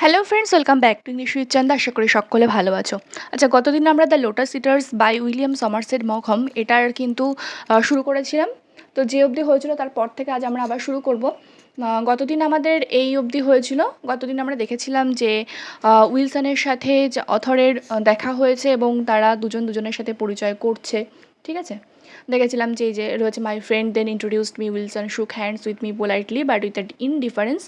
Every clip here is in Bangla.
Hello friends, welcome back to English with Chanda. আশা করি সকলে ভালো আছো। আচ্ছা, গতদিন আমরা the lotus eaters by William Somerset মকহম এটার কিন্তু শুরু করেছিলাম। তো যে অবধি হয়েছিল তারপর থেকে আজ আমরা আবার শুরু করব। গতদিন আমাদের এই অবধি হয়েছিল। গতদিন আমরা দেখেছিলাম যে উইলসনের সাথে যে অথরের দেখা হয়েছে এবং তারা দুজন দুজনের সাথে পরিচয় করছে, ঠিক আছে। দেখেছিলাম যে এই যে রয়েছে my friend then introduced me Wilson shook hands with me politely but with that indifference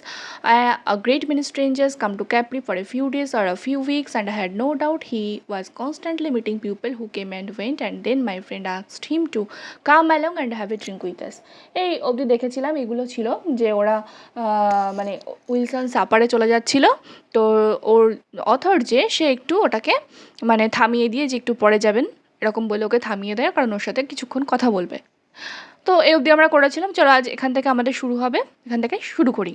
a great many strangers come to Capri for a few days or a few weeks, and I had no doubt he was constantly meeting people who came and went, and then my friend asked him to come along and have a drink with us. এই অবধি দেখেছিলাম এগুলো ছিল যে ওরা মানে উইলসন সাপারে চলে যাচ্ছিল, তো ওর অথর যে সে একটু ওটাকে মানে থামিয়ে দিয়ে যে একটু পরে যাবেন এরকম বলে ওকে থামিয়ে দেয়, কারণ ওর সাথে কিছুক্ষণ কথা বলবে। তো এই অবধি আমরা করেছিলাম। চলো আজ এখান থেকে আমাদের শুরু হবে, এখান থেকে শুরু করি।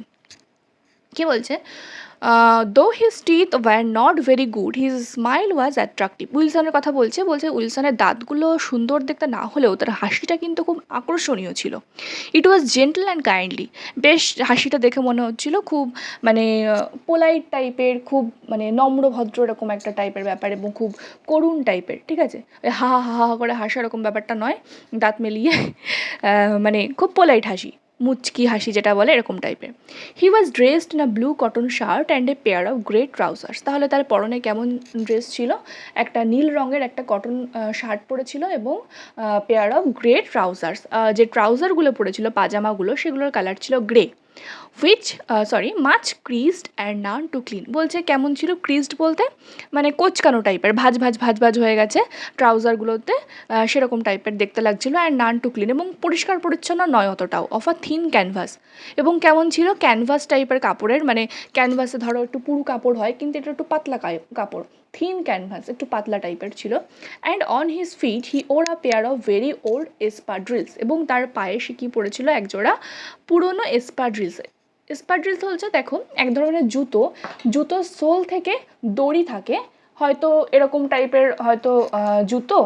কি বলছে, though his teeth were not very good his smile was attractive. উইলসনের কথা বলছে উইলসনের দাঁতগুলো সুন্দর দেখতে না হলেও তার হাসিটা কিন্তু খুব আকর্ষণীয় ছিল। It was gentle and kindly. বেশ হাসিটা দেখে মনে হচ্ছিল খুব মানে পোলাইট টাইপের, খুব মানে নম্র ভদ্র এরকম একটা টাইপের ব্যাপার এবং খুব করুণ টাইপের, ঠিক আছে। হা হা হা হা করে হাসা এরকম ব্যাপারটা নয়, দাঁত মেলিয়ে মানে খুব পোলাইট হাসি, মুচকি হাসি যেটা বলে এরকম টাইপের। He was dressed in a blue cotton shirt and a pair of grey trousers. তাহলে তার পরনে কেমন ড্রেস ছিল? একটা নীল রঙের একটা কটন শার্ট পরেছিল এবং পেয়ার অফ গ্রে ট্রাউজার্স। যে ট্রাউজারগুলো পরেছিল, পাজামাগুলো, সেগুলোর কালার ছিল grey. Which much creased and none too clean. বলছে কেমন ছিল? ক্রিজড বলতে মানে কোচকানো টাইপের, ভাজ ভাজ ভাজ ভাজ হয়ে গেছে ট্রাউজারগুলোতে, সেরকম টাইপের দেখতে লাগছিলো। অ্যান্ড নান টু ক্লিন, এবং পরিষ্কার পরিচ্ছন্ন নয় অতটাও। অফ আ থিন ক্যানভাস, এবং কেমন ছিল? ক্যানভাস টাইপের কাপড়ের, মানে ক্যানভাসে ধরো একটু পুরু কাপড় হয় কিন্তু এটা একটু পাতলা কাপড়, থিন ক্যানভাস একটু পাতলা টাইপের ছিল। And on his feet he wore a pair of very old espadrilles. এবং তার পায়ে সে কী পরেছিল? একজোড়া পুরনো এসপাড্রিলস। স্পাড্রিলস হচ্ছে দেখো এক ধরনের জুতো, জুতোর সোল থেকে দড়ি থাকে, হয়তো এরকম টাইপের হয়তো জুতো,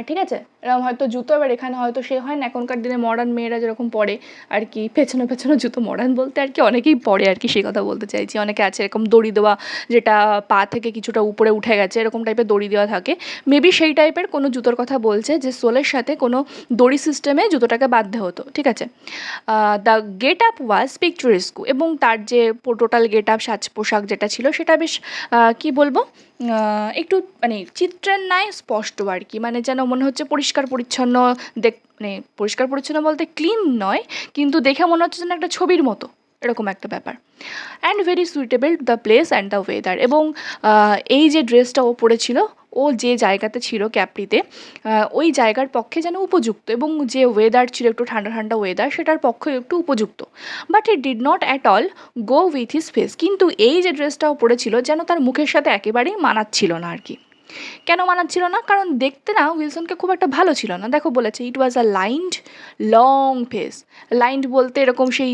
ঠিক আছে, এরকম হয়তো জুতো। এবার এখানে হয়তো সে হয় না এখনকার দিনে মডার্ন মেয়েরা যেরকম পরে আর কি, পেছনে পেছনে জুতো, মডার্ন বলতে আর কি অনেকেই পরে আর কি, সেই কথা বলতে চাইছি। অনেকে আছে এরকম দড়ি দেওয়া, যেটা পা থেকে কিছুটা উপরে উঠে গেছে, এরকম টাইপের দড়ি দেওয়া থাকে। মেবি সেই টাইপের কোনো জুতোর কথা বলছে যে সোলের সাথে কোনো দড়ি সিস্টেমে জুতোটাকে বাঁধতে হতো, ঠিক আছে। দ্য গেট আপ ওয়াজ পিকচারেস্ক, এবং তার যে টোটাল গেট আপ, সাজ পোশাক যেটা ছিল সেটা বেশ কী বলবো, একটু মানে চিত্রের ন্যায় স্পষ্ট আর কি, মানে যেন মনে হচ্ছে পরিষ্কার পরিচ্ছন্ন, মানে পরিষ্কার পরিচ্ছন্ন বলতে ক্লিন নয়, কিন্তু দেখে মনে হচ্ছে যেন একটা ছবির মতো, এরকম একটা ব্যাপার। And very suitable to the place and the weather. এবং এই যে ড্রেসটা ও পরেছিল, ও যে জায়গাতে ছিল ক্যাপ্রিতে, ওই জায়গার পক্ষে যেন উপযুক্ত, এবং যে ওয়েদার ছিল একটু ঠান্ডা ঠান্ডা ওয়েদার, সেটার পক্ষে একটু উপযুক্ত। But it did not at all go with his face. কিন্তু এই যে ড্রেসটাও পরেছিল যেন তার মুখের সাথে একেবারেই মানাচ্ছিল না আর কি। কেন মানাচ্ছিল না? কারণ দেখতে না উইলসনকে খুব একটা ভালো ছিল না। দেখো বলেছে ইট ওয়াজ আ লাইন্ড লং ফেস। লাইন্ড বলতে এরকম সেই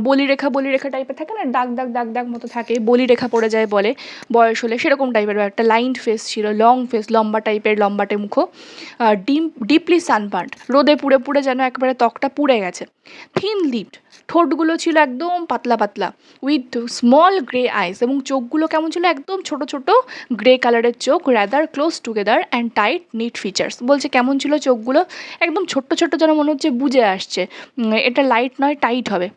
বলিরেখা টাইপের থাকে না, দাগ দাগ দাগ দাগ মতো থাকে, বলিরেখা পড়ে যায় বলে বয়স হলে, সেরকম টাইপের একটা লাইন্ড ফেস ছিল, লং ফেস, লম্বা টাইপের, লম্বাটে মুখো, ডিপলি সানবার্ন্ড, রোদে পুড়ে পুড়ে যেন একবারে ত্বকটা পুড়ে গেছে। থিন লিপড, ঠোঁটগুলো ছিল একদম পাতলা পাতলা, উইথ স্মল গ্রে আইস, এবং চোখগুলো কেমন ছিল? একদম ছোট ছোট গ্রে কালারের চোখ, rather close together and tight knit features. বলছে কেমন ছিল চোখগুলো? একদম ছোট্ট ছোট্ট, যেন মনে হচ্ছে বুজে আসছে, এটা লাইট নয় টাইট হবে,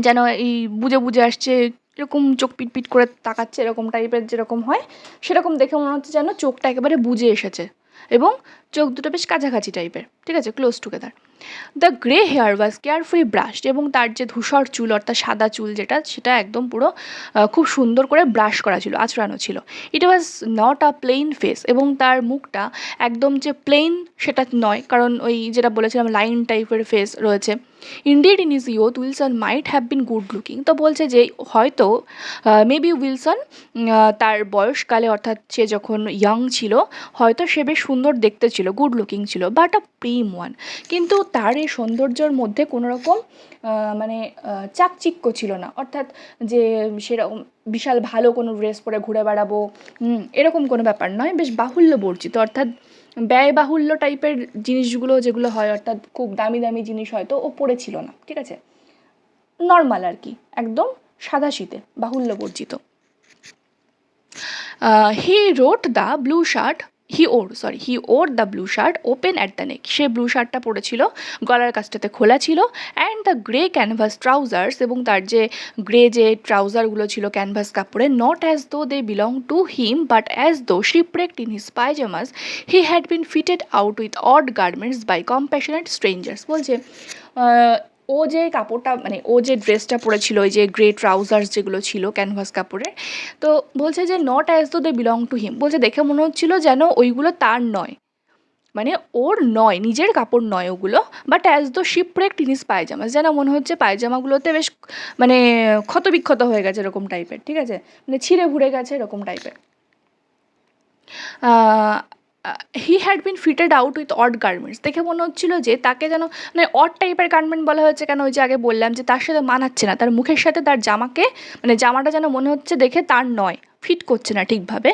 যেন এই বুজে বুজে আসছে, এরকম চোখ পিট পিট করে তাকাচ্ছে এরকম টাইপের যেরকম হয়, সেরকম দেখে মনে হচ্ছে যেন চোখটা একেবারে বুজে এসেছে, এবং চোখ দুটো বেশ কাছাকাছি টাইপের, ঠিক আছে, close together. The grey hair was carefully brushed, এবং তার যে ধূসর চুল অর্থাৎ সাদা চুল যেটা, সেটা একদম পুরো খুব সুন্দর করে ব্রাশ করা ছিল, আঁচড়ানো ছিল। It was not a plain face, এবং তার মুখটা একদম যে প্লেন সেটা নয়, কারণ ওই যেটা বলেছিলাম লাইন টাইপের ফেস রয়েছে। Indeed in is youth Wilson might have been good looking. তো বলছে যে হয়তো মেবি উইলসন তার বয়সকালে অর্থাৎ সে যখন ইয়াং ছিল হয়তো সে বেশ সুন্দর দেখতে ছিল, গুড লুকিং ছিল, বাট আ প্রিম ওয়ান। কিন্তু তার এই সৌন্দর্যের মধ্যে কোনো রকম মানে চাকচিক্য ছিল না, অর্থাৎ যে সেরকম বিশাল ভালো কোনো ড্রেস পরে ঘুরে বেড়াবো এরকম কোনো ব্যাপার নয়, বেশ বাহুল্য বর্জিত, অর্থাৎ ব্যয়বাহুল্য টাইপের জিনিসগুলো যেগুলো হয়, অর্থাৎ খুব দামি দামি জিনিস হয়তো ও পরেছিল না, ঠিক আছে, নর্মাল আর কি, একদম সাদাসিধে, বাহুল্যবর্জিত। He wrote the blue shirt he wore the blue shirt open at the neck. সে ব্লু শার্টটা পরেছিল, গলার কাছটাতে খোলা ছিল। And the grey canvas trousers, এবং তার যে গ্রে যে ট্রাউজারগুলো ছিল ক্যানভাস কাপড়ে, not as though they belong to him but as though shipwrecked in his pyjamas he had been fitted out with odd garments by compassionate strangers. বলছে ও যে কাপড়টা মানে ও যে ড্রেসটা পরেছিল, ওই যে গ্রে ট্রাউজার্স যেগুলো ছিল ক্যানভাস কাপড়ের, তো বলছে যে not as though they belong to হিম, বলছে দেখে মনে হচ্ছিল যেন ওইগুলো তার নয়, মানে ওর নয়, নিজের কাপড় নয় ওগুলো। But as though shipwrecked in his পায়জামাস, যেন মনে হচ্ছে পায়জামাগুলোতে বেশ মানে ক্ষতবিক্ষত হয়ে গেছে এরকম টাইপের, ঠিক আছে, মানে ছিঁড়ে ভুড়ে গেছে এরকম টাইপের। হি had been fitted out with odd garments, দেখে মনে হচ্ছিল যে তাকে যেন মানে অড টাইপের গার্মেন্ট বলা হয়েছে কেন, ওই যে আগে বললাম যে তার সাথে মানাচ্ছে না, তার মুখের সাথে তার জামাকে মানে জামাটা যেন মনে হচ্ছে দেখে তার নয়, ফিট করছে না ঠিকভাবে।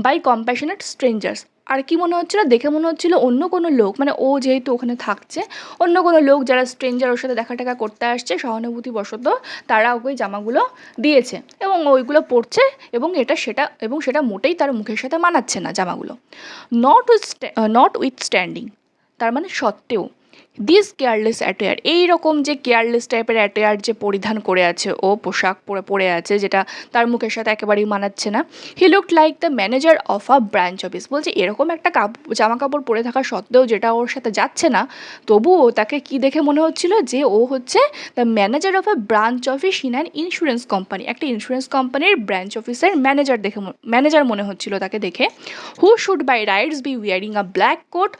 বাই কম্প্যাশনেট স্ট্রেঞ্জার্স, আর কি মনে হচ্ছিল, দেখে মনে হচ্ছিল অন্য কোনো লোক, মানে ও যেহেতু ওখানে থাকছে, অন্য কোনো লোক যারা স্ট্রেঞ্জার ওর সাথে দেখা টেকা করতে আসছে সহানুভূতিবশত তারা ওকে জামাগুলো দিয়েছে এবং ওইগুলো পরছে, এবং সেটা মোটেই তার মুখের সাথে মানাচ্ছে না জামাগুলো। নট উইথ স্ট্যান্ডিং, তার মানে সত্ত্বেও, দিস কেয়ারলেস অ্যাটেয়ার, এইরকম যে কেয়ারলেস টাইপের অ্যাটেয়ার যে পরিধান করে আছে ও, পোশাক পরে আছে যেটা তার মুখের সাথে একেবারেই মানাচ্ছে না। He looked like the manager of a branch office, বলছে এরকম একটা জামা কাপড় পরে থাকা সত্ত্বেও যেটা ওর সাথে যাচ্ছে না, তবুও তাকে কি দেখে মনে হচ্ছিল যে ও হচ্ছে the manager of a branch office in an insurance company, একটা ইন্স্যুরেন্স কোম্পানির ব্রাঞ্চ অফিসের ম্যানেজার মনে হচ্ছিল তাকে দেখে। Who should by rights be wearing a black coat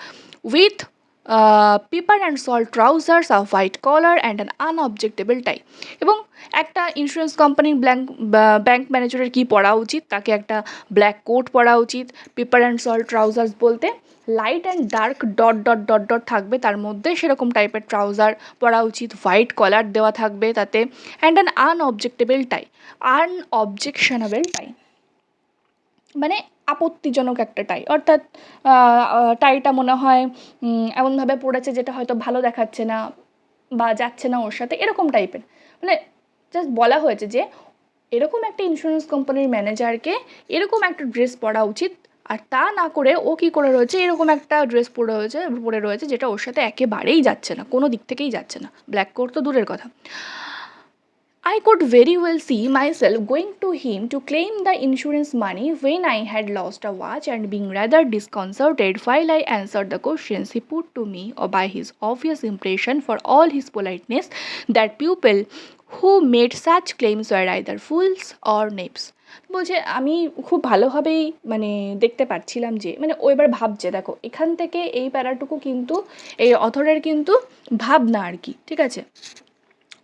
with pepper and salt trousers, a white collar and an unobjectionable tie. এবং একটা ইন্স্যুরেন্স কোম্পানির ব্যাংক ম্যানেজারের কী পরা উচিত, তাকে একটা ব্ল্যাক কোট পরা উচিত, পেপার অ্যান্ড সল্ট ট্রাউজার্স বলতে light and dark dot dot dot dot থাকবে তার মধ্যে, সেরকম টাইপের ট্রাউজার পরা উচিত, হোয়াইট কলার দেওয়া থাকবে তাতে, অ্যান্ড অ্যান আনঅবজেকশনেবল টাই, মানে আপত্তিজনক একটা টাই, অর্থাৎ টাইটা মনে হয় এমনভাবে পড়েছে যেটা হয়তো ভালো দেখাচ্ছে না বা যাচ্ছে না ওর সাথে, এরকম টাইপের। মানে জাস্ট বলা হয়েছে যে এরকম একটা ইন্স্যুরেন্স কোম্পানির ম্যানেজারকে এরকম একটা ড্রেস পরা উচিত, আর তা না করে ও কী করে রয়েছে, এরকম একটা ড্রেস পরে রয়েছে যেটা ওর সাথে একেবারেই যাচ্ছে না, কোনো দিক থেকেই যাচ্ছে না, ব্ল্যাক কোট তো দূরের কথা। I could very well see myself going to him to claim the insurance money when I had lost a watch and being rather disconcerted while I answered the questions he put to me, or by his obvious impression for all his politeness that people who made such claims were either fools or knaves. বলছে আমি খুব ভালোভাবেই মানে দেখতে পাচ্ছিলাম যে মানে ও এবার ভাবছে, দেখো এখান থেকে এই প্যারাটুকু কিন্তু এই অথরের কিন্তু ভাবনা আর কি, ঠিক আছে,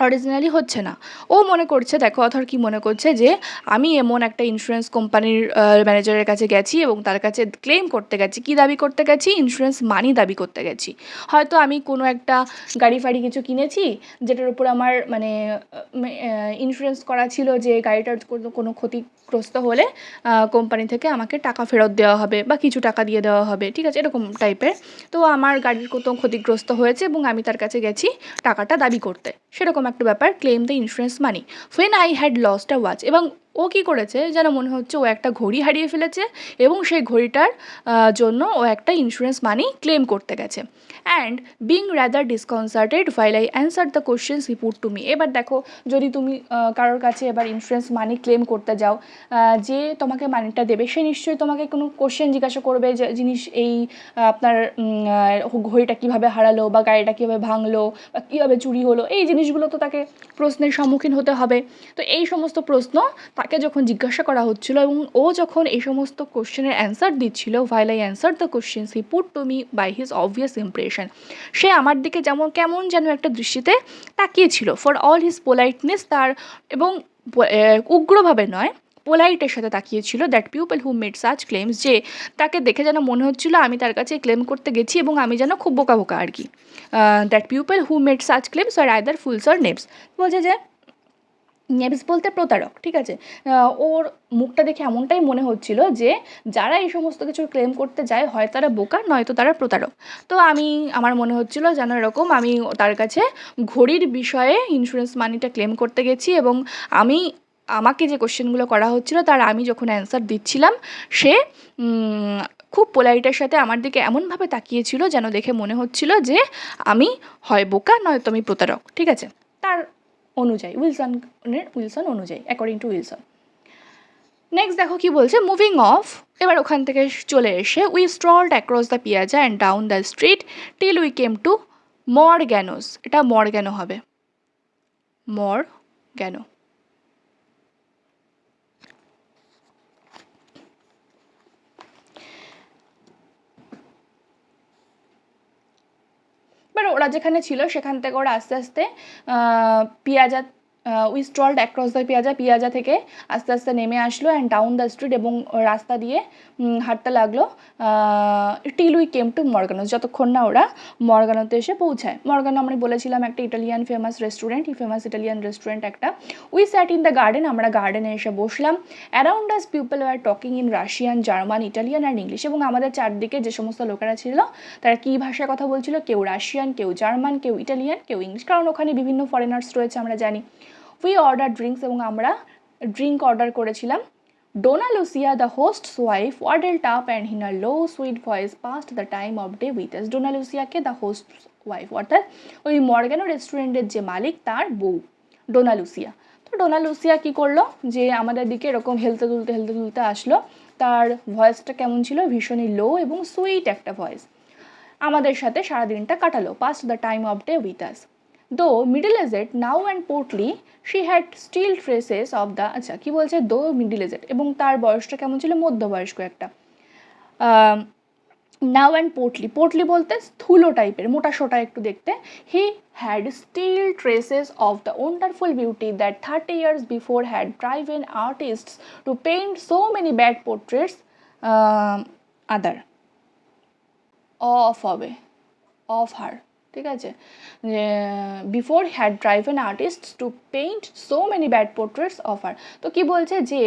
অরিজিনালি হচ্ছে না। ও মনে করছে, দেখো অথর কি মনে করছে, যে আমি এমন একটা ইন্স্যুরেন্স কোম্পানির ম্যানেজারের কাছে গেছি এবং তার কাছে ক্লেম করতে গেছি, কি দাবি করতে গেছি, ইন্স্যুরেন্স মানি দাবি করতে গেছি। হয়তো আমি কোনো একটা গাড়ি ফাড়ি কিছু কিনেছি যেটার উপর আমার মানে ইন্স্যুরেন্স করা ছিল যে গাড়িটার কোনো ক্ষতিগ্রস্ত হলে কোম্পানি থেকে আমাকে টাকা ফেরত দেওয়া হবে বা কিছু টাকা দিয়ে দেওয়া হবে, ঠিক আছে, এরকম টাইপের। তো আমার গাড়ির কত ক্ষতিগ্রস্ত হয়েছে এবং আমি তার কাছে গেছি টাকাটা দাবি করতে, সেরকম একটা ব্যাপার, claim the insurance money when I had lost a watch. এবং ও কী করেছে যেন মনে হচ্ছে ও একটা ঘড়ি হারিয়ে ফেলেছে এবং সেই ঘড়িটার জন্য ও একটা ইন্স্যুরেন্স মানি ক্লেম করতে গেছে। And being rather disconcerted while I answer the questions he put to me. এবার দেখো যদি তুমি কারোর কাছে এবার ইন্স্যুরেন্স মানি ক্লেম করতে যাও, যে তোমাকে মানিটা দেবে সে নিশ্চয়ই তোমাকে কোনো কোশ্চেন জিজ্ঞাসা করবে যে জিনিস এই আপনার ঘড়িটা কীভাবে হারালো বা গাড়িটা কীভাবে ভাঙলো বা কীভাবে চুরি হলো, এই জিনিসগুলো তো তাকে প্রশ্নের সম্মুখীন হতে হবে। তো এই সমস্ত প্রশ্ন তাকে যখন জিজ্ঞাসা করা হচ্ছিল এবং ও যখন এই সমস্ত কোশ্চেনের অ্যান্সার দিচ্ছিল, while I answered the questions he put to me by his obvious impression, সে আমার দিকে কেমন যেন একটা দৃষ্টিতে তাকিয়েছিল, ফর অল হিজ পোলাইটনেস, তার এবং উগ্রভাবে নয়, পোলাইটের সাথে তাকিয়েছিল, that people who made such claims, যে তাকে দেখে যেন মনে হচ্ছিল আমি তার কাছে ক্লেম করতে গেছি এবং আমি যেন খুব বোকা আর কি। That people who made such claims are either fools or knaves, বলছে যে নেমস বলতে প্রতারক, ঠিক আছে, ওর মুখটা দেখে এমনটাই মনে হচ্ছিল যে যারা এই সমস্ত কিছু ক্লেম করতে যায় হয় তারা বোকা নয়তো তারা প্রতারক। তো আমার মনে হচ্ছিল যেন এরকম আমি তার কাছে ঘড়ির বিষয়ে ইন্স্যুরেন্স মানিটা ক্লেম করতে গেছি এবং আমি আমাকে যে কোশ্চেনগুলো করা হচ্ছিল তার আমি যখন অ্যান্সার দিচ্ছিলাম সে খুব পোলাইটের সাথে আমার দিকে এমনভাবে তাকিয়েছিল যেন দেখে মনে হচ্ছিল যে আমি হয় বোকা নয়তো আমি প্রতারক, ঠিক আছে, তার অনুযায়ী উইলসন অনুযায়ী, অ্যাকর্ডিং টু উইলসন। নেক্সট দেখো কি বলছে, মুভিং অফ, এবার ওখান থেকে চলে এসে we strolled across the piazza and down the street till we came to Morgano's, এটা মরগ্যানো হবে, মরগ্যানো। এবার ওরা যেখানে ছিল সেখান থেকে ওরা আস্তে আস্তে piazza we strolled across the piazza থেকে আস্তে আস্তে নেমে আসলো অ্যান্ড ডাউন দ্য স্ট্রিট, এবং রাস্তা দিয়ে হাঁটতে লাগলো টিল উই কেম টু মরগানোস, যতক্ষণ না ওরা মরগানোতে এসে পৌঁছায়। মরগানো আমরা বলেছিলাম একটা Italian famous restaurant, famous Italian restaurant একটা। We sat in the garden, আমরা গার্ডেনে এসে বসলাম। Around us people were talking in Russian, German, Italian and English, এবং আমাদের চারদিকে যে সমস্ত লোকেরা ছিল তারা কী ভাষায় কথা বলছিল, কেউ রাশিয়ান, কেউ জার্মান, কেউ ইটালিয়ান, কেউ ইংলিশ, কারণ ওখানে বিভিন্ন ফরেনার্স রয়েছে আমরা জানি। উই অর্ডার ড্রিঙ্কস, এবং আমরা ড্রিঙ্ক অর্ডার করেছিলাম। Donna Lucia the host's wife waddled up and in a low sweet voice passed the time of day with us. Donna লুসিয়াকে দ্য হোস্টস ওয়াইফ, অর্থাৎ ওই মর্গ্যানো রেস্টুরেন্টের যে মালিক তার বউ ডোনা লুসিয়া। তো ডোনা লুসিয়া কী করলো, যে আমাদের দিকে এরকম হেলতে দুলতে আসলো। তার ভয়েসটা কেমন ছিল, ভীষণই লো এবং সুইট একটা ভয়েস। আমাদের সাথে সারাদিনটা কাটালো, passed the time of day with us. Though middle aged now and portly she had still traces of the, আচ্ছা কী বলছে, দো মিডল এজেড, এবং তার বয়সটা কেমন ছিল, মধ্যবয়স্ক একটা। নাও অ্যান্ড পোর্টলি বলতে স্থূল টাইপের, মোটা সোটা একটু দেখতে। He had still traces of the wonderful beauty that 30 years before had driven artists to paint so many bad portraits other of her, ঠিক আছে, যে before had driven artists two paint so many bad portraits of her. তো কী বলছে যে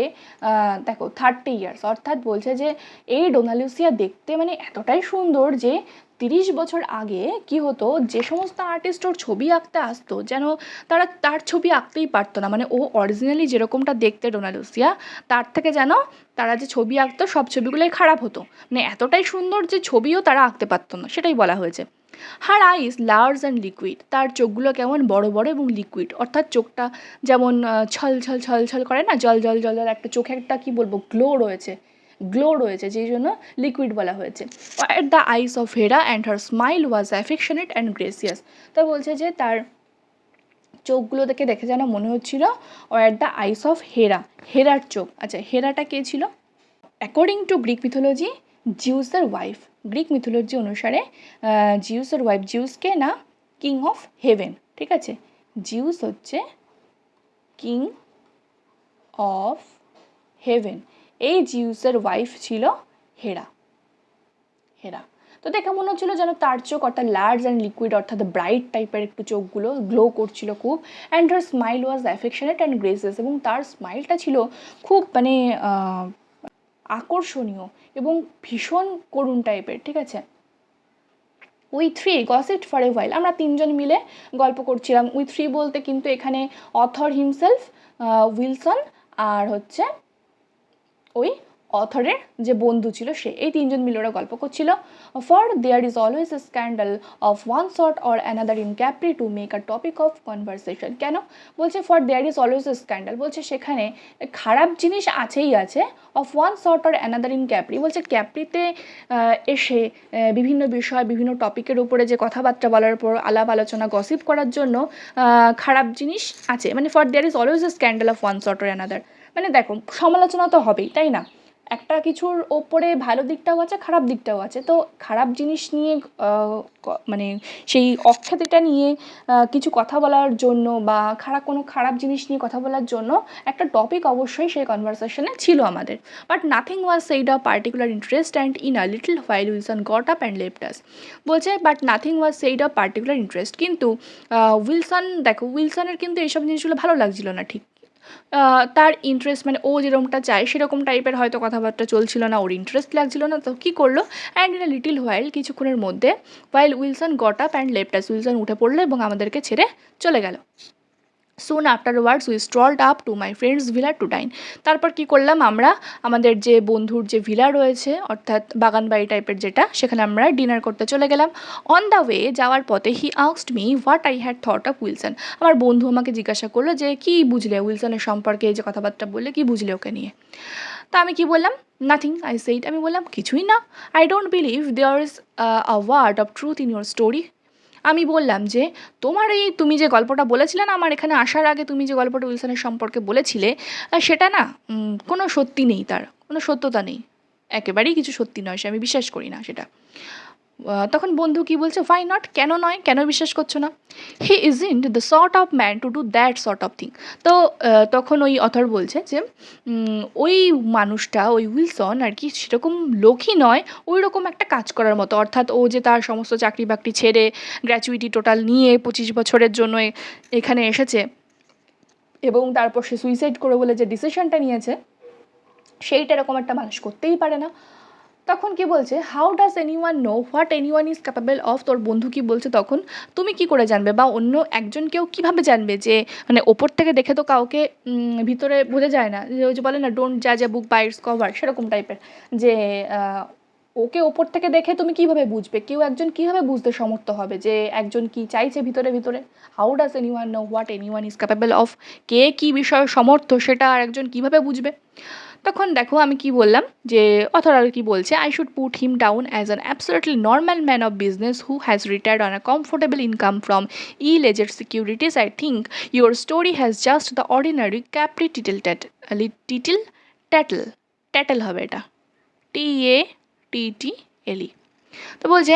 দেখো 30 years, অর্থাৎ বলছে যে এই ডোনা লুসিয়া দেখতে মানে এতটাই সুন্দর যে 30 বছর আগে কি হতো, যে সমস্ত আর্টিস্ট ওর ছবি আঁকতে আসতো যেন তারা তার ছবি আঁকতেই পারতো না, মানে ও অরিজিনালি যেরকমটা দেখতে ডোনা লুসিয়া, তার থেকে যেন তারা যে ছবি আঁকতো সব ছবিগুলোই খারাপ হতো, মানে এতটাই সুন্দর যে ছবিও তারা আঁকতে পারতো না, সেটাই বলা হয়েছে। হার আইস লার্জ অ্যান্ড লিকুইড, তার চোখগুলো কেমন বড় বড় এবং লিকুইড, অর্থাৎ চোখটা যেমন ছল ছল ছল ছল করে না, জল জল জল জল একটা চোখে একটা কী বলবো গ্লো রয়েছে, যেই জন্য লিকুইড বলা হয়েছে। At the eyes of Hera and her smile was affectionate and gracious, তা বলছে যে তার চোখগুলো দেখে যেন মনে হচ্ছিল অ্যাট দ্য আইস অফ হেরার চোখ। আচ্ছা, হেরাটা কে ছিল? অ্যাকর্ডিং টু গ্রিক মিথোলজি জিউসের ওয়াইফ, গ্রিক মিথোলজি অনুসারে জিউসের ওয়াইফ, জিউসকে না কিং অফ হেভেন, ঠিক আছে, জিউস হচ্ছে কিং অফ হেভেন, এই জিউসের ওয়াইফ ছিল হেরা। তো দেখে মনে হচ্ছিলো যেন তার চোখ অর্থাৎ লার্জ অ্যান্ড লিকুইড, অর্থাৎ ব্রাইট টাইপের একটু চোখগুলো গ্লো করছিল খুব। And her smile was affectionate and gracious, এবং তার স্মাইলটা ছিল খুব মানে আকর্ষণীয় এবং ভীষণ করুণ টাইপের, ঠিক আছে। We three gossiped for a while, আমরা তিনজন মিলে গল্প করছিলাম। উই থ্রি বলতে কিন্তু এখানে অথর হিমসেলফ, উইলসন, আর হচ্ছে ওই অথরের যে বন্ধু ছিল সে, এই তিনজন মিলে ওরা গল্প করছিল। For there is always a scandal of one sort or another in Capri to make a topic of conversation. কেন বলছে for there is always a scandal, বলছে সেখানে খারাপ জিনিস আছেই আছে, of one sort or another in Capri, বলছে ক্যাপ্রিতে এসে বিভিন্ন বিষয় বিভিন্ন টপিকের উপরে যে কথাবার্তা বলার পর আলাপ আলোচনা গসিপ করার জন্য খারাপ জিনিস আছে, মানে for there is always a scandal of one sort or another, মানে দেখো সমালোচনা তো হবেই, তাই না, একটা কিছুর ওপরে ভালো দিকটাও আছে খারাপ দিকটাও আছে, তো খারাপ জিনিস নিয়ে মানে সেই অখ্যাতিটা নিয়ে কিছু কথা বলার জন্য বা কোনো খারাপ জিনিস নিয়ে কথা বলার জন্য একটা টপিক অবশ্যই সেই কনভারসেশনে ছিল আমাদের। But nothing was said of particular interest and in a little while Wilson got up and left us, বলছে but nothing was said of particular interest, কিন্তু উইলসনের কিন্তু এইসব জিনিসগুলো ভালো লাগছিল না ঠিক, তার ইন্টারেস্ট মানে ও যেরকমটা চায় সেরকম টাইপের হয়তো কথাবার্তা চলছিল না, ওর ইন্টারেস্ট লাগছিল না, তো কী করলো, and in a little while, কিছুক্ষণের মধ্যে, while Wilson got up and left us, Wilson উঠে পড়লো এবং আমাদেরকে ছেড়ে চলে গেল। Soon afterwards we strolled up to my friend's villa to dine. তারপর কী করলাম, আমরা আমাদের যে বন্ধুর যে ভিলা রয়েছে অর্থাৎ বাগান বাড়ি টাইপের যেটা, সেখানে আমরা ডিনার করতে চলে গেলাম। অন দ্য ওয়ে যাওয়ার পথে he asked me what I had thought of Wilson. আমার বন্ধু আমাকে জিজ্ঞাসা করলো যে কী বুঝলে উইলসনের সম্পর্কে, এই যে কথাবার্তা বললে কী বুঝলে ওকে নিয়ে। তা আমি কি বললাম, নাথিং আই সেইড, আমি বললাম কিছুই না। I don't believe there is a word of truth in your story. আমি বললাম যে তোমার এই তুমি যে গল্পটা বলেছিলে না আমার এখানে আসার আগে, তুমি যে গল্পটা উইলসনের সম্পর্কে বলেছিলে সেটা না কোনো সত্যি নেই, তার কোনো সত্যতা নেই, একেবারেই কিছু সত্যি নয়, সে আমি বিশ্বাস করি না সেটা। তখন বন্ধু কি বলছে, হোয়াই নট, কেন নয়, কেন বিশ্বাস করছো না? He isn't the sort of man to do that sort of thing. তো তখন ওই অথর বলছে যে ওই মানুষটা, ওই উইলসন আর কি সেরকম লোকই নয় ওই রকম একটা কাজ করার মতো, অর্থাৎ ও যে তার সমস্ত চাকরি বাকরি ছেড়ে গ্র্যাচুইটি টোটাল নিয়ে 25 বছরের জন্য এখানে এসেছে এবং তারপর সে সুইসাইড করে বলে যে ডিসিশনটা নিয়েছে, সেইটা এরকম একটা মানুষ করতেই পারে না। তখন কি বলছে, how does anyone know what anyone is capable of. তোর বন্ধু কি বলছে তখন, তুমি কি করে জানবে বা অন্য একজন কেউ কীভাবে জানবে যে, মানে ওপর থেকে দেখে তো কাউকে ভিতরে বোঝা যায় না, যে ওই যে বলে না ডোন্ট জাজ এ বুক বাই ইটস কভার, সেরকম টাইপের, যে ওকে ওপর থেকে দেখে তুমি কীভাবে বুঝবে, কেউ একজন কীভাবে বুঝতে সমর্থ হবে যে একজন কি চাইছে ভিতরে ভিতরে। How does anyone know what anyone is capable of, কে কী বিষয়ে সমর্থ সেটা আর একজন কীভাবে বুঝবে। তখন দেখো আমি কি বললাম, যে অথর আর কি বলছে, I should put him down as an absolutely normal man of business who has retired on a comfortable income from gilt-edged securities. I think your story has just the ordinary Capri tattle হবে এটা, TATTLE। তো বলছে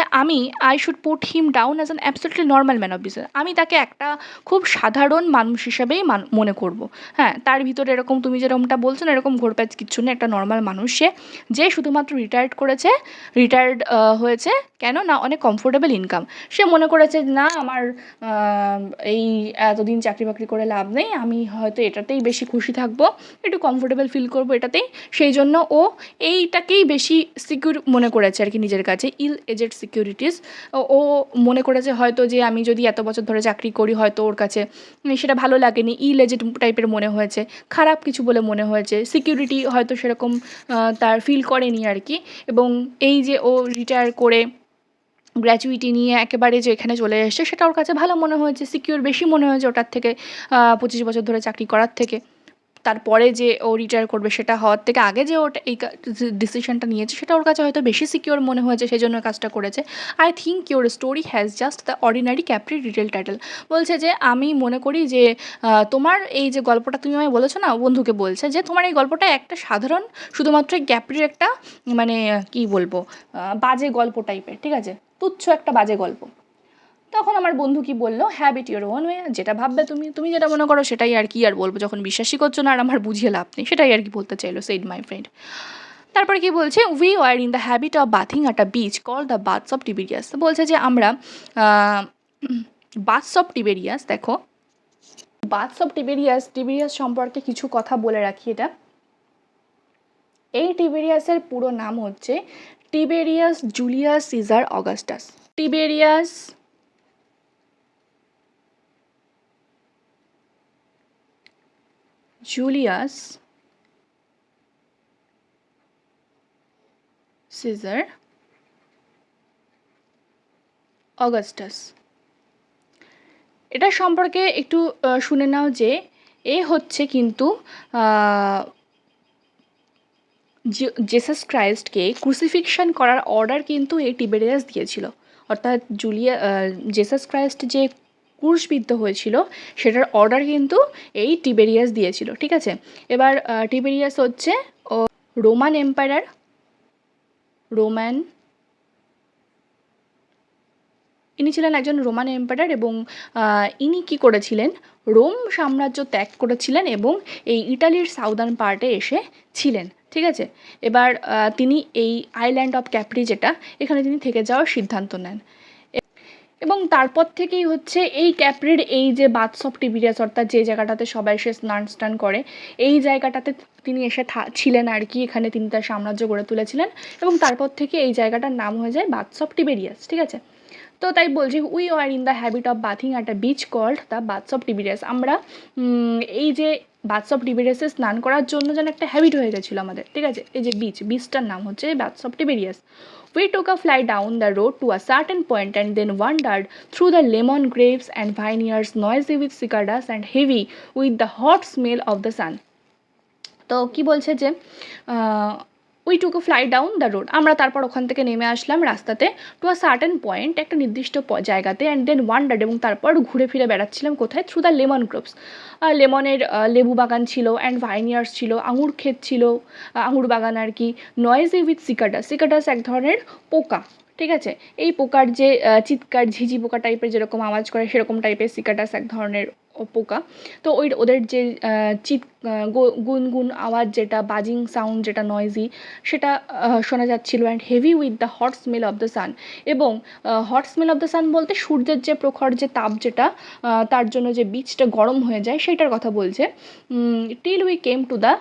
I should put him down as an absolutely normal man of business, আমি তাকে একটা খুব সাধারণ মানুষ হিসাবেই মনে করব। হ্যাঁ, তার ভিতরে এরকম তুমি যেরকমটা বলছো না এরকম ঘোরপ্যাচ কিচ্ছু নেই, একটা নর্মাল মানুষ সে, যে শুধুমাত্র রিটায়ার্ড হয়েছে কেন না, অনেক কমফোর্টেবল ইনকাম, সে মনে করেছে না আমার এই এতদিন চাকরি বাকরি করে লাভ নেই, আমি হয়তো এটাতেই বেশি খুশি থাকবো, একটু কমফোর্টেবল ফিল করবো এটাতেই, সেই জন্য ও এইটাকেই বেশি সিকিউর মনে করেছে আর কি নিজের কাছে, ইল-এজেড সিকিউরিটিস। ও মনে করেছে হয়তো যে আমি যদি এত বছর ধরে চাকরি করি হয়তো ওর কাছে সেটা ভালো লাগেনি, ইল-এজেড টাইপের মনে হয়েছে, খারাপ কিছু বলে মনে হয়েছে, সিকিউরিটি হয়তো সেরকম তার ফিল করেনি আর কি। এবং এই যে ও রিটায়ার করে গ্র্যাচুইটি নিয়ে একেবারে যে এখানে চলে এসছে সেটা ওর কাছে ভালো মনে হয়েছে, সিকিউর বেশি মনে হয়েছে ওটার থেকে, 25 বছর ধরে চাকরি করার থেকে। তারপরে যে ও রিটায়ার করবে সেটা হওয়ার থেকে আগে যে ওটা এই ডিসিশনটা নিয়েছে সেটা ওর কাছে হয়তো বেশি সিকিউর মনে হয়েছে, সেই জন্য কাজটা করেছে। I think your story has just the ordinary Capri retail title. বলছে যে আমি মনে করি যে তোমার এই যে গল্পটা তুমি আমায় বলেছো না, বন্ধুকে বলছে যে তোমার এই গল্পটা একটা সাধারণ শুধুমাত্র ক্যাপ্রির একটা মানে কি বলবো বাজে গল্প টাইপের, ঠিক আছে, তুচ্ছ একটা বাজে গল্প। তখন আমার বন্ধু কি বললো, হ্যাবিট ইউর ওন ওয়ে, যেটা ভাববে তুমি যেটা মনে করো সেটাই আর কি আর বলবো, যখন বিশ্বাসই করছো না আর আমার বুঝিয়ে লাভ নেই, সেটাই আর কি বলতে চাইলো, সেইড মাই ফ্রেন্ড। তারপরে কি বলছে, we were in the habit of bathing at a beach call the Baths of Tiberius. বলছে যে আমরা বাথস অফ টিবেরিয়াস, দেখো বাথস অফ টিবেরিয়াস সম্পর্কে কিছু কথা বলে রাখি। এটা এই টিবেরিয়াসের পুরো নাম হচ্ছে Tiberius Julius Caesar Augustus. Tiberius Julius Caesar Augustus. এটা সম্পর্কে একটু শুনে নাও যে এ হচ্ছে কিন্তু জেসাস ক্রাইস্টকে ক্রুসিফিকশন করার অর্ডার কিন্তু এই টিবেরিয়াস দিয়েছিল, অর্থাৎ জেসাস ক্রাইস্ট যে ক্রুশবিদ্ধ হয়েছিল সেটার অর্ডার কিন্তু এই টিবেরিয়াস দিয়েছিল, ঠিক আছে। এবার টিবেরিয়াস হচ্ছে রোমান এম্পায়ার, ইনি ছিলেন একজন রোমান এম্পায়ার এবং ইনি কী করেছিলেন, রোম সাম্রাজ্য ত্যাগ করেছিলেন এবং এই ইটালির সাউদার্ন পার্টে এসে ছিলেন, ঠিক আছে। এবার তিনি এই আইল্যান্ড অফ ক্যাপ্রি যেটা, এখানে তিনি থেকে যাওয়ার সিদ্ধান্ত নেন এবং তারপর থেকেই হচ্ছে এই ক্যাপ্রির এই যে বাথস অফ টিবেরিয়াস, অর্থাৎ যে জায়গাটাতে সবাই এসে স্নান করে, এই জায়গাটাতে তিনি এসে ছিলেন আর কি, এখানে তিনি তার সাম্রাজ্য গড়ে তুলেছিলেন এবং তারপর থেকে এই জায়গাটার নাম হয়ে যায় বাথস অফ টিবেরিয়াস, ঠিক আছে। তো তাই বলছি we are in the habit of bathing at a beach called the Baths of Tiberius. আমরা এই যে বাথস অফ টিবিরিয়াসে স্নান করার জন্য যেন একটা হ্যাবিট হয়ে গেছিলো আমাদের, ঠিক আছে। এই যে বিচটার নাম হচ্ছে baths of টিবিরিয়াস। We took a flight down the road to a certain point and then wandered through the lemon grapes and vineyards, noisy with cicadas and heavy with the hot smell of the sun. তো কি বলছে যে we took fly down the road, আমরা তারপর ওখান থেকে নেমে আসলাম রাস্তাতে, টু আ সার্টেন পয়েন্ট, একটা নির্দিষ্ট জায়গাতে, অ্যান্ড দেন ওয়ান্ডার্ড, এবং তারপর ঘুরে ফিরে বেড়াচ্ছিলাম কোথায়, থ্রু দ্য লেমন গ্রোভস, লেমনের লেবু বাগান ছিল, অ্যান্ড ভাইনিয়ার্স ছিল, আঙুর ক্ষেত ছিল, আঙুর বাগান আর কি, নয়েজি উইথ সিকাটাস, সিকাটাস এক ধরনের পোকা, ঠিক আছে। এই পোকার যে চিৎকার, ঝিঝি পোকা টাইপের যেরকম আওয়াজ করে সেরকম টাইপের সিকাটাস এক ধরনের পোকা। তো ওদের যে গুনগুন আওয়াজ, যেটা বাজিং সাউন্ড, যেটা নয়েজি, সেটা শোনা যাচ্ছিলো। And heavy with the hot smell of the sun, এবং hot smell of the sun বলতে সূর্যের যে প্রখর যে তাপ, যেটা তার জন্য যে বীজটা গরম হয়ে যায় সেটার কথা বলছে। Till we came to the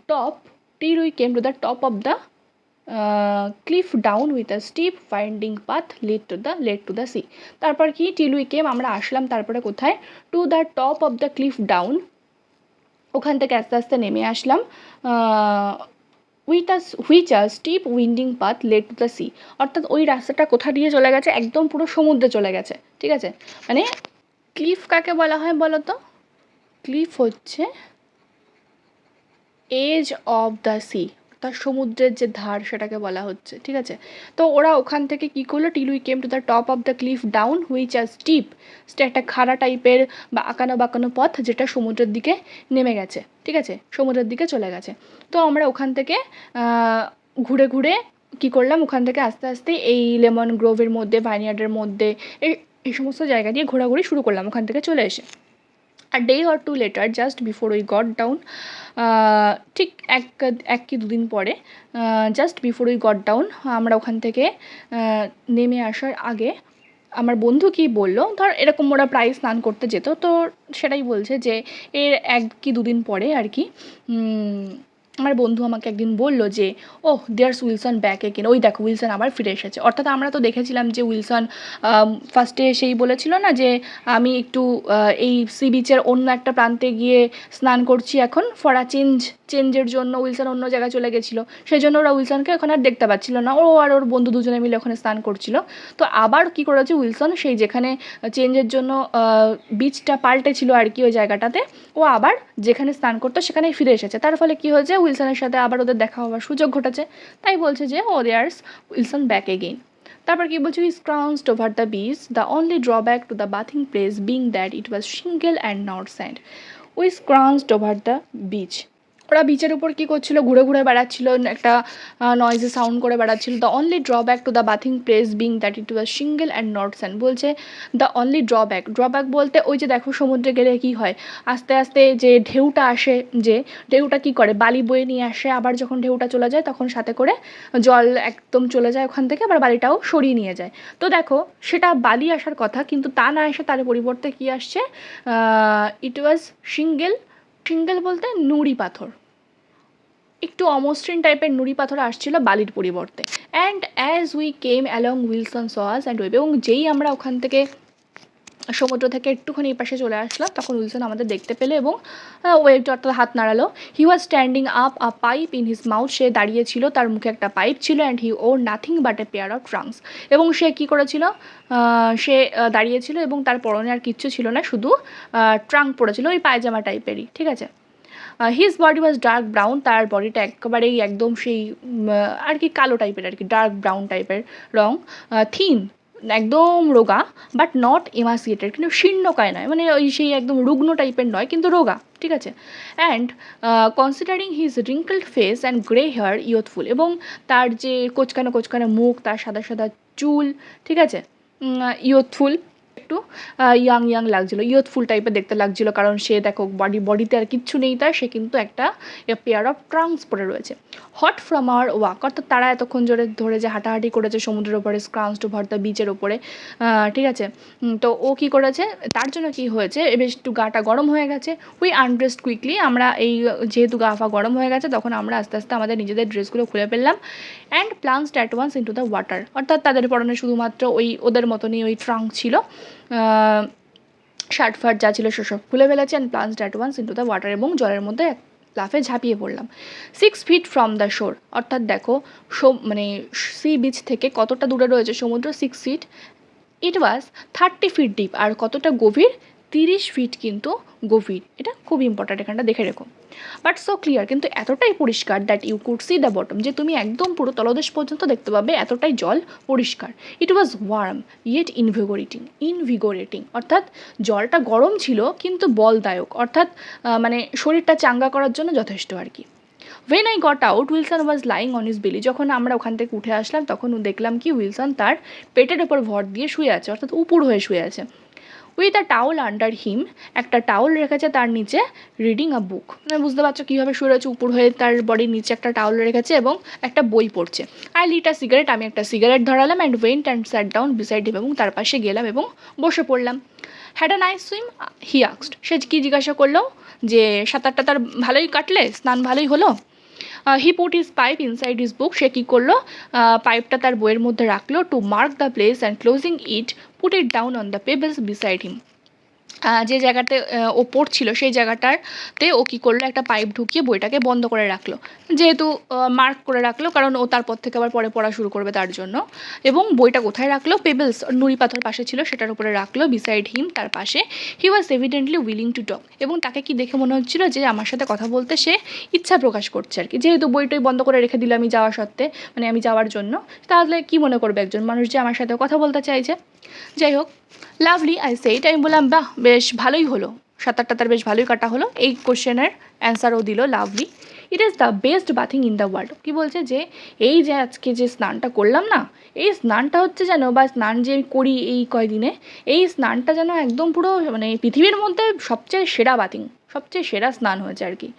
top of the cliff down with a steep winding path led to the sea. তারপর কি, টিল উই কেম, আমরা আসলাম তারপরে কোথায়, to the top of the cliff down, ওখান থেকে আস্তে আস্তে নেমে আসলাম, which a steep winding path led to the sea, অর্থাৎ ওই রাস্তাটা কোথা দিয়ে চলে গেছে, একদম পুরো সমুদ্রে চলে গেছে, ঠিক আছে। মানে ক্লিফ কাকে বলা হয় বলো তো, ক্লিফ হচ্ছে এজ অফ দ্য সি, তার সমুদ্রের যে ধার সেটাকে বলা হচ্ছে, ঠিক আছে। তো ওরা ওখান থেকে কী করলো, till we came to the top of the cliff down which are steep, একটা খাড়া টাইপের বা আঁকানো বাঁকানো পথ, যেটা সমুদ্রের দিকে নেমে গেছে, ঠিক আছে, সমুদ্রের দিকে চলে গেছে। তো আমরা ওখান থেকে ঘুরে ঘুরে কী করলাম, ওখান থেকে আস্তে আস্তে এই লেমন গ্রোভের মধ্যে, ভাইনিয়ার্ডের মধ্যে, এই সমস্ত জায়গা দিয়ে ঘোরাঘুরি শুরু করলাম ওখান থেকে চলে এসে। A day or two later, just before we got down, ঠিক এক কি দুদিন পরে, just before we got down, আমরা ওখান থেকে নেমে আসার আগে আমার বন্ধু কি বললো, ধর এরকম ওরা প্রায় স্নান করতে যেত, তো সেটাই বলছে যে এর এক কি দুদিন পরে আর কি, আমার বন্ধু আমাকে একদিন বললো যে ওহ দেয়ার্স উইলসন ব্যাক এগেন, ওই দেখো উইলসন আবার ফিরে এসেছে। অর্থাৎ আমরা তো দেখেছিলাম যে উইলসন ফার্স্টে সেই বলেছিল না যে আমি একটু এই সি বিচের অন্য একটা প্রান্তে গিয়ে স্নান করছি এখন, ফর আ চেঞ্জের জন্য উইলসন অন্য জায়গায় চলে গেছিলো, সেই জন্য ওরা উইলসনকে ওখানে আর দেখতে পাচ্ছিল না, ও আর ওর বন্ধু দুজনে মিলে ওখানে স্নান করছিল। তো আবার কী করেছে উইলসন, সেই যেখানে চেঞ্জের জন্য বিচটা পাল্টেছিল আর কি ওই জায়গাটাতে, ও আবার যেখানে স্নান করতো সেখানেই ফিরে এসেছে। তার ফলে কী হয়েছে, উইলসনের সাথে আবার ওদের দেখা হওয়ার সুযোগ ঘটেছে, তাই বলছে যে oh there's Wilson back again. তারপর কি বলছে, is crunched over the beach, the only drawback to the bathing place being that it was single and not sand. We crunched over the beach, ওরা বিচের উপর কী করছিল, ঘুরে ঘুরে বেড়াচ্ছিল, একটা নয়েজে সাউন্ড করে বেড়াচ্ছিল। The only drawback to the bathing place being that it was single and not sand, বলছে দ্য অনলি ড্রব্যাক বলতে ওই যে দেখো সমুদ্রে গেলে কী হয়, আস্তে আস্তে যে ঢেউটা আসে, যে ঢেউটা কী করে বালি বয়ে নিয়ে আসে, আবার যখন ঢেউটা চলে যায় তখন সাথে করে জল একদম চলে যায় ওখান থেকে, আবার বালিটাও সরিয়ে নিয়ে যায়। তো দেখো সেটা বালি আসার কথা, কিন্তু তা না এসে তার পরিবর্তে কী আসছে, ইট ওয়াজ সিঙ্গেল বলতে নুড়ি পাথর, একটু অমসৃণ টাইপের নুড়ি পাথর আসছিল বালির পরিবর্তে। And as we came along Wilson sauce and wave, এবং যেই আমরা ওখান থেকে সমুদ্র থেকে একটুখানি এই পাশে চলে আসলাম, তখন উইলসন আমাদের দেখতে পেলে এবং ওয়েভটা অর্থাৎ হাত নাড়ালো। He was standing up a pipe in his mouth, সে দাঁড়িয়েছিল, তার মুখে একটা পাইপ ছিল। And he wore nothing but a pair of trunks, এবং সে কী করেছিল, সে দাঁড়িয়েছিল এবং তার পরনে আর কিচ্ছু ছিল না, শুধু ট্রাঙ্ক পরেছিল, ওই পায়জামা টাইপেরই, ঠিক আছে। His body was dark brown, তার বডিটা একেবারেই একদম সেই আর কি কালো টাইপের আর কি, ডার্ক ব্রাউন টাইপের রং, থিন একদম রোগা, বাট নট এমাসিয়েটেড, কিন্তু শীর্ণকায় নয়, মানে ওই সেই একদম রুগ্ন টাইপের নয়, কিন্তু রোগা, ঠিক আছে। And considering his wrinkled face and grey hair youthful, এবং তার যে কোচকানো মুখ, তার সাদা সাদা চুল, ঠিক আছে, ইয়থফুল একটু ইয়াং ইয়াং লাগছিলো, ইয়ুথফুল টাইপের দেখতে লাগছিলো, কারণ সে দেখো বডিতে আর কিচ্ছু নেই তার, সে কিন্তু একটা পেয়ার অফ ট্রাঙ্কস পরে রয়েছে। হট ফ্রম আওয়ার ওয়াক, অর্থাৎ তারা এতক্ষণ ধরে যে হাঁটাহাঁটি করেছে সমুদ্রের ওপরে, স্ক্রাউন্স টু ভর দ্য বিচের ওপরে, ঠিক আছে। তো ও কী করেছে, তার জন্য কি হয়েছে, বেশ একটু গাটা গরম হয়ে গেছে। উই আনড্রেসড কুইকলি, আমরা এই যেহেতু গা ফা গরম হয়ে গেছে তখন আমরা আস্তে আস্তে আমাদের নিজেদের ড্রেসগুলো খুলে ফেললাম। And plunged at once into the water, অর্থাৎ তাদের পরনে শুধুমাত্র ওদের মতনই ওই ট্রাঙ্ক ছিল, শার্ট ফার্ট যা ছিল সেসব খুলে ফেলেছে। And plunged at once into the water, এবং জলের মধ্যে লাফে ঝাঁপিয়ে পড়লাম। 6 feet ফ্রম দ্য শোর, অর্থাৎ দেখো মানে সি বিচ থেকে কতটা দূরে রয়েছে সমুদ্র, 6 feet। ইট ওয়াজ 30 feet ডিপ, আর কতটা গভীর, 30 feet কিন্তু গভীর। এটা খুব ইম্পর্ট্যান্ট, এখানটা দেখে রেখো। বাট সো ক্লিয়ার, কিন্তু এতটাই পরিষ্কার, that you could see the bottom, যে তুমি একদম পুরো তলদেশ পর্যন্ত দেখতে পাবে, এতটাই জল পরিষ্কার। ইট ওয়াজ ওয়ার্ম ইয়েট ইনভিগোরেটিং, অর্থাৎ জলটা গরম ছিল কিন্তু বলদায়ক, অর্থাৎ মানে শরীরটা চাঙ্গা করার জন্য যথেষ্ট আর কি। When I got out, Wilson was lying on his belly. যখন আমরা ওখান থেকে উঠে আসলাম তখন দেখলাম কি উইলসন তার পেটের ওপর ভর দিয়ে শুয়ে আছে, অর্থাৎ উপুড় হয়ে শুয়ে আছে। উইথ আ টাওয়াল আন্ডার হিম, একটা টাওয়াল রেখেছে তার নিচে, রিডিং আ বুক, মানে বুঝতে পারছো কীভাবে শুয়ে রয়েছে, উপুড় হয়ে তার বডির নিচে একটা টাওয়াল রেখেছে এবং একটা বই পড়ছে। আই লিট আ সিগারেট, আমি একটা সিগারেট ধরালাম। And went and sat down beside him, এবং তার পাশে গেলাম এবং বসে পড়লাম। Had a nice swim, he asked, সে কী জিজ্ঞাসা করলো, যে সাঁতারটা তার ভালোই কাটলে, স্নান ভালোই হলো। He put his pipe inside his book, সে কী করলো, পাইপটা তার বইয়ের মধ্যে রাখলো। To mark the place and closing it put it down on the pebbles beside him, যে জায়গাতে ও পড়ছিল সেই জায়গাটাতে ও কী করলো, একটা পাইপ ঢুকিয়ে বইটাকে বন্ধ করে রাখলো, যেহেতু মার্ক করে রাখলো, কারণ ও তারপর থেকে আবার পরে পড়া শুরু করবে তার জন্য। এবং বইটা কোথায় রাখলো, পেবলস, নুড়ি পাথর পাশে ছিল সেটার উপরে রাখলো, বিসাইড হিম, তার পাশে। হি ওয়াজ এভিডেন্টলি উইলিং টু টক, এবং তাকে কি দেখে মনে হচ্ছিল যে আমার সাথে কথা বলতে সে ইচ্ছা প্রকাশ করছে আর কি, যেহেতু বইটাই বন্ধ করে রেখে দিল আমি যাওয়া সত্ত্বে, মানে আমি যাওয়ার জন্য, তাহলে কি মনে করবে একজন মানুষ যে আমার সাথে কথা বলতে চাইছে। যাই হোক, লাভলি আই সেইড, আমি বললাম বাহ বেশ ভালোই হলো, সাঁতারটা তার বেশ ভালোই কাটা হলো। এই কোশ্চেনের অ্যান্সারও দিল lovely. It is the best bathing in the world, কী বলছে যে এই যে আজকে যে স্নানটা করলাম না, এই স্নানটা হচ্ছে যেন, বা স্নান যে করি এই কয়দিনে, এই স্নানটা যেন একদম পুরো মানে পৃথিবীর মধ্যে সবচেয়ে সেরা বাথিং, সবচেয়ে সেরা স্নান হয়েছে আর কি।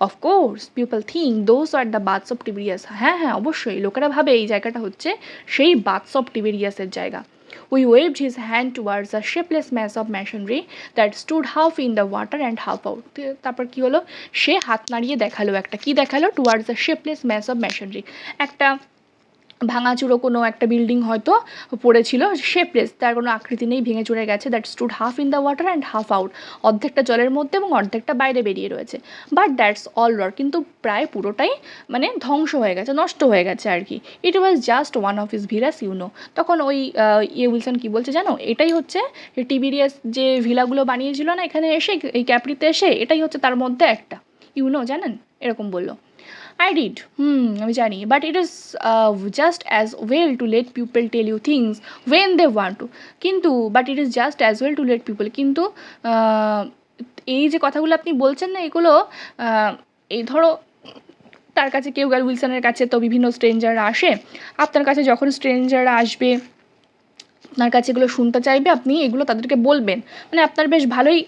Of course people think those are the Baths of Tiberius, হ্যাঁ হ্যাঁ অবশ্যই লোকেরা ভাবে এই জায়গাটা হচ্ছে সেই বাথস অফ টিবেরিয়াসের জায়গা। We waved his hand towards a shapeless mass of masonry that stood half in the water and half out. তারপর কি হলো, সে হাত নাড়িয়ে দেখালো, একটা কি দেখালো, towards a shapeless mass of masonry, একটা ভাঙাচুরো কোনো একটা বিল্ডিং হয়তো পড়েছিল, শেপলেস, তার কোনো আকৃতি নেই, ভেঙে চুরে গেছে। That stood half in the water and half out, অর্ধেকটা জলের মধ্যে এবং অর্ধেকটা বাইরে বেরিয়ে রয়েছে। বাট দ্যাটস অল রর, কিন্তু প্রায় পুরোটাই মানে ধ্বংস হয়ে গেছে, নষ্ট হয়ে গেছে আর কি। It was just one of his villas you know, তখন ওই উইলসন কী বলছে জানো, এটাই হচ্ছে টিবেরিয়াস যে ভিলাগুলো বানিয়েছিল না এখানে এসে, এই ক্যাপ্রিতে এসে, এটাই হচ্ছে তার মধ্যে একটা, ইউনো জানেন, এরকম বললো। I did. আমি জানি, but it is just as well to let people tell you things when they want to. কিন্তু but it is just as well to let people, কিন্তু এই যে কথাগুলো আপনি বলছেন না, এগুলো এই ধরো তার কাছে কেউ গেল, উইলসনের কাছে তো বিভিন্ন স্ট্রেঞ্জাররা আসে, আপনার কাছে যখন স্ট্রেঞ্জাররা আসবে আপনার কাছে এগুলো শুনতে চাইবে, আপনি এগুলো তাদেরকে বলবেন, মানে আপনার বেশ ভালোই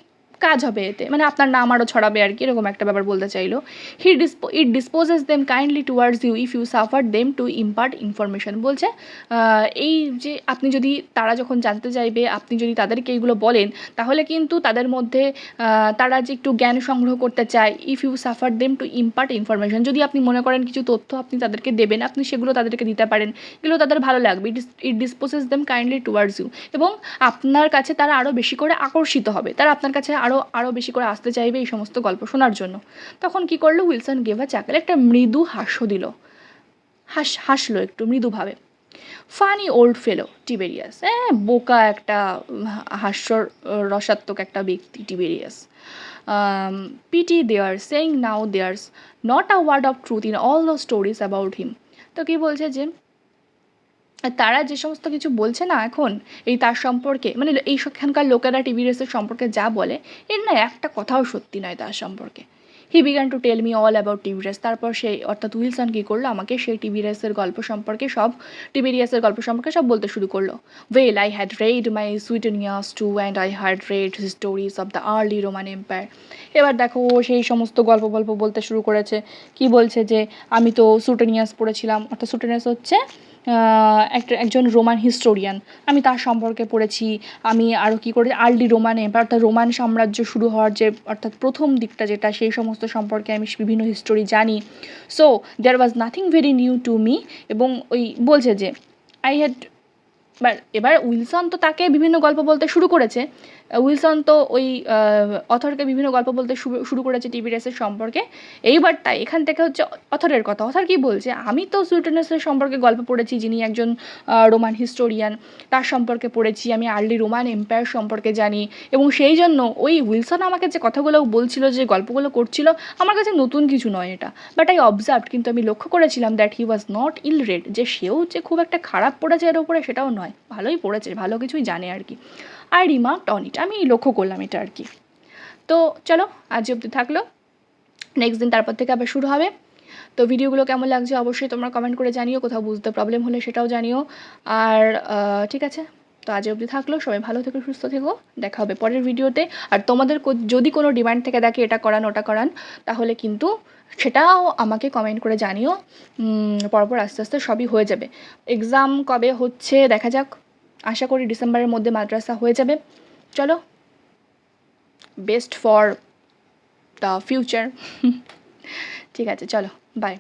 কাজ হবে এতে, মানে আপনার নাম আরও ছড়াবে আর কি, এরকম একটা ব্যাপার বলতে চাইলো। It disposes them kindly towards you if you suffer them to impart information, বলছে এই যে আপনি যদি, তারা যখন জানতে চাইবে, আপনি যদি তাদেরকে এইগুলো বলেন, তাহলে কিন্তু তাদের মধ্যে তারা যে একটু জ্ঞান সংগ্রহ করতে চায়, if you suffer them to impart information, যদি আপনি মনে করেন কিছু তথ্য আপনি তাদেরকে দেবেন, আপনি সেগুলো তাদেরকে দিতে পারেন, এগুলো তাদের ভালো লাগবে। It disposes them kindly towards you, এবং আপনার কাছে তারা আরও বেশি করে আকর্ষিত হবে, তারা আপনার কাছে আরও বেশি করে আসতে চাইবে এই সমস্ত গল্প শোনার জন্য। তখন কি করলো, উইলসন গেভা চাকালে, একটা মৃদু হাস্য দিল, হাসলো একটু মৃদুভাবে। ফানি ওল্ড ফেলো টিবেরিয়াস, বোকা একটা হাস্যর রসাত্মক একটা ব্যক্তি Tiberius. Pity their saying now there's not a word of truth in all the stories about him. তো কী বলছে যে তারা যে সমস্ত কিছু বলছে না এখন এই তার সম্পর্কে, মানে এই সবখানকার লোকেরা টিবেরিয়াসের সম্পর্কে যা বলে, এর না একটা কথাও সত্যি নয় তার সম্পর্কে। He began to tell me all about TV race. তারপর সেই অর্থাৎ উইলসন কী করলো, আমাকে সেই টিভি রেসের গল্প সম্পর্কে টিভি রেসের গল্প সম্পর্কে সব বলতে শুরু করলো। Well, I had read my Suetonius too and I had read stories of the early Roman Empire. এবার দেখো ও সেই সমস্ত গল্প বলতে শুরু করেছে। কি বলছে যে আমি তো সুটেনিয়াস পড়েছিলাম, অর্থাৎ সুটেনিয়াস হচ্ছে একজন রোমান হিস্টোরিয়ান, আমি তার সম্পর্কে পড়েছি। আমি আরও কী করে আর্লি রোমান এম্পায়ার অর্থাৎ রোমান সাম্রাজ্য শুরু হওয়ার যে অর্থাৎ প্রথম দিকটা যেটা, সেই সমস্ত সম্পর্কে আমি বিভিন্ন হিস্টোরি জানি। So there was nothing very new to me. এবং ওই বলছে যে আই হ্যাড, এবার উইলসন তো তাকে বিভিন্ন গল্প বলতে শুরু করেছে। উইলসন তো ওই অথরকে বিভিন্ন গল্প বলতে শুরু করেছে টিভি রেসের সম্পর্কে। এইবারটা এখান থেকে হচ্ছে অথরের কথা। অথর কি বলছে, আমি তো সুইটেনিয়াসের সম্পর্কে গল্প পড়েছি, যিনি একজন রোমান হিস্টোরিয়ান, তার সম্পর্কে পড়েছি। আমি আর্লি রোমান এম্পায়ার সম্পর্কে জানি, এবং সেই জন্য ওই উইলসন আমাকে যে কথাগুলো বলছিল, যে গল্পগুলো করছিল, আমার কাছে নতুন কিছু নয় এটা। বাট আই অবজার্ভড, কিন্তু আমি লক্ষ্য করেছিলাম that he was not ill read, যে সেও যে খুব একটা খারাপ পড়েছে এর ওপরে সেটাও নয়, ভালোই পড়েছে, ভালো কিছুই জানে আর কি। আই রিমার্কড অন ইট, আমি লক্ষ্য করলাম এটা আর কি। তো চলো আজ অবধি থাকলো, নেক্সট দিন তারপর থেকে আবার শুরু হবে। তো ভিডিওগুলো কেমন লাগছে অবশ্যই তোমরা কমেন্ট করে জানিও, কোথাও বুঝতে প্রবলেম হলে সেটাও জানিও। আর ঠিক আছে, তো আজ অবধি থাকলো, সবাই ভালো থেকো, সুস্থ থেকো, দেখা হবে পরের ভিডিওতে। আর তোমাদের যদি কোনো ডিমান্ড থেকে দেখে এটা করান ওটা করান, তাহলে কিন্তু সেটাও আমাকে কমেন্ট করে জানিও। পরপর আস্তে আস্তে সবই হয়ে যাবে। এক্সাম কবে হচ্ছে দেখা যাক, আশা করি ডিসেম্বরের মধ্যে মাদ্রাসা হয়ে যাবে। চলো, বেস্ট ফর দ্য ফিউচার। ঠিক আছে, চলো, বাই।